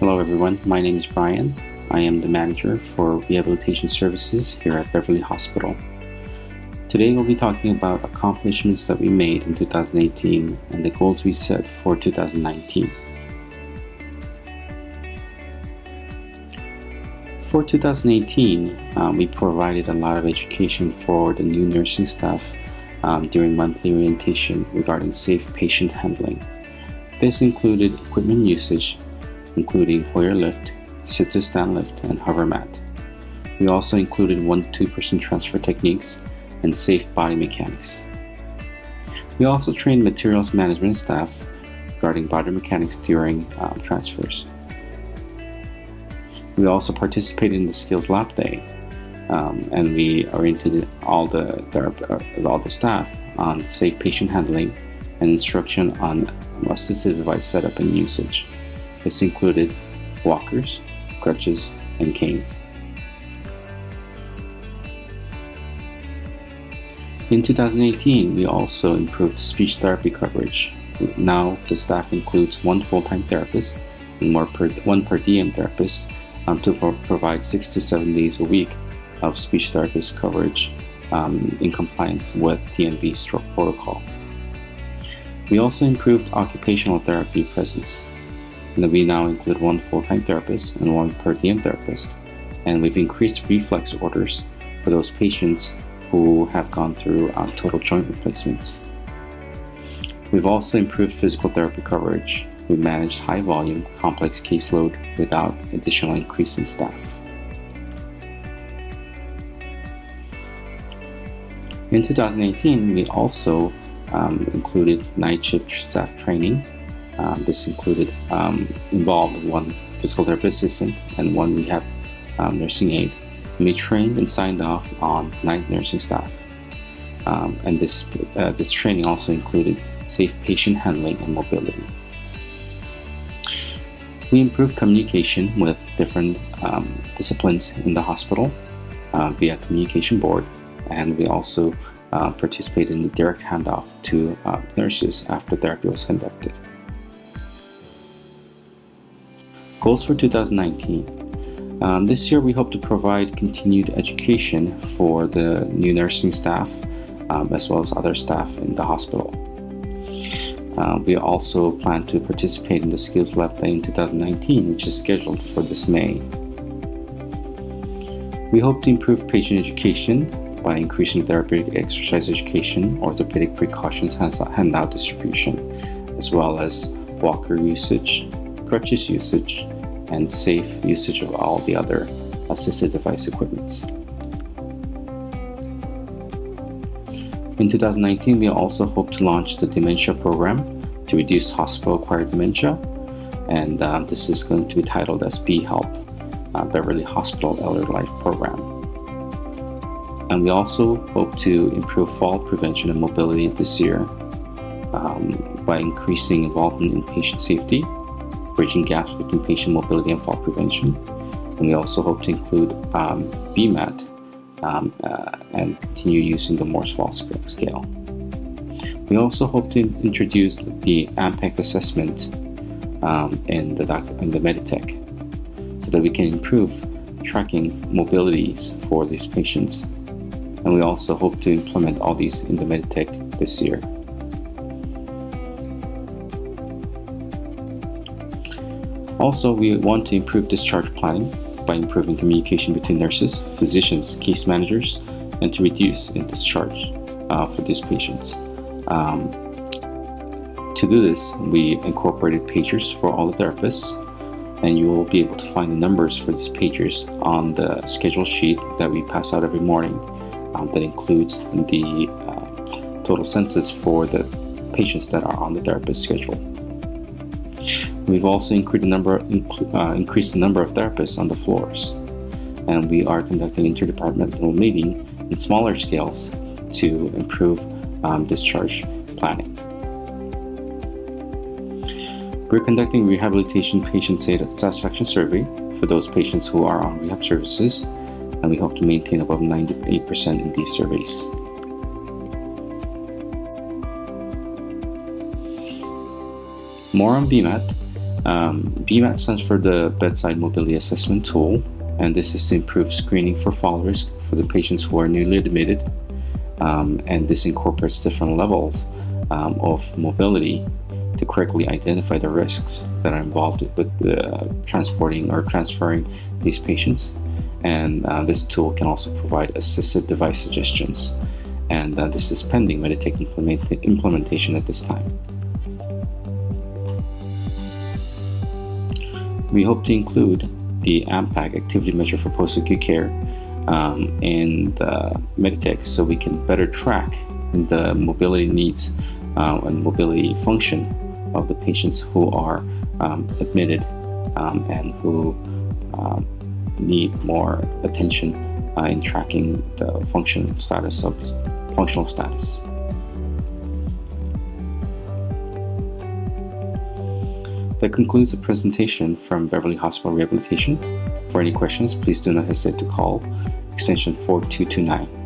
Hello everyone, my name is Brian. I am the manager for rehabilitation services here at Beverly Hospital. Today we'll be talking about accomplishments that we made in 2018 and the goals we set for 2019. For 2018, we provided a lot of education for the new nursing staff during monthly orientation regarding safe patient handling. This included equipment usage, including Hoyer lift, sit-to-stand lift, and hover mat. We also included 1-2 person transfer techniques and safe body mechanics. We also trained materials management staff regarding body mechanics during transfers. We also participated in the Skills Lab Day, and we oriented all the staff on safe patient handling and instruction on assistive device setup and usage. This included walkers, crutches, and canes. In 2018, we also improved speech therapy coverage. Now the staff includes one full-time therapist and one per diem therapist to provide 6 to 7 days a week of speech therapist coverage in compliance with TNV stroke protocol. We also improved occupational therapy presence. And we now include one full-time therapist and one per diem therapist. And we've increased reflex orders for those patients who have gone through total joint replacements. We've also improved physical therapy coverage. We managed high volume, complex caseload without additional increase in staff. In 2018, we also included night shift staff training. This involved one physical therapy assistant and one rehab nursing aide. We trained and signed off on night nursing staff. And this training also included safe patient handling and mobility. We improved communication with different disciplines in the hospital via communication board, and we also participated in the direct handoff to nurses after therapy was conducted. Goals for 2019. This year we hope to provide continued education for the new nursing staff as well as other staff in the hospital. We also plan to participate in the Skills Lab Day in 2019, which is scheduled for this May. We hope to improve patient education by increasing therapeutic exercise education, orthopedic precautions handout distribution, as well as walker usage, crutches usage, and safe usage of all the other assistive device equipments. In 2019, we also hope to launch the dementia program to reduce hospital-acquired dementia, and this is going to be titled as B-Help, Beverly Hospital Elder Life Program. And we also hope to improve fall prevention and mobility this year by increasing involvement in patient safety, bridging gaps between patient mobility and fall prevention. And we also hope to include BMAT and continue using the Morse fall scale. We also hope to introduce the AMPEC assessment in the Meditech so that we can improve tracking mobilities for these patients. And we also hope to implement all these in the Meditech this year. Also, we want to improve discharge planning by improving communication between nurses, physicians, case managers, and to reduce in discharge for these patients. To do this, we incorporated pagers for all the therapists, and you will be able to find the numbers for these pagers on the schedule sheet that we pass out every morning that includes the total census for the patients that are on the therapist schedule. We've also increased the number of therapists on the floors, and we are conducting interdepartmental meeting in smaller scales to improve discharge planning. We're conducting rehabilitation patient satisfaction survey for those patients who are on rehab services, and we hope to maintain above 98% in these surveys. More on BMAT. BMAT stands for the Bedside Mobility Assessment Tool, and this is to improve screening for fall risk for the patients who are newly admitted, and this incorporates different levels of mobility to correctly identify the risks that are involved with transporting or transferring these patients. And this tool can also provide assistive device suggestions, and this is pending Meditech implementation at this time. We hope to include the AMPAC activity measure for post-acute care in Meditech, so we can better track the mobility needs and mobility function of the patients who are admitted and who need more attention in tracking the functional status. That concludes the presentation from Beverly Hospital Rehabilitation. For any questions, please do not hesitate to call extension 4229.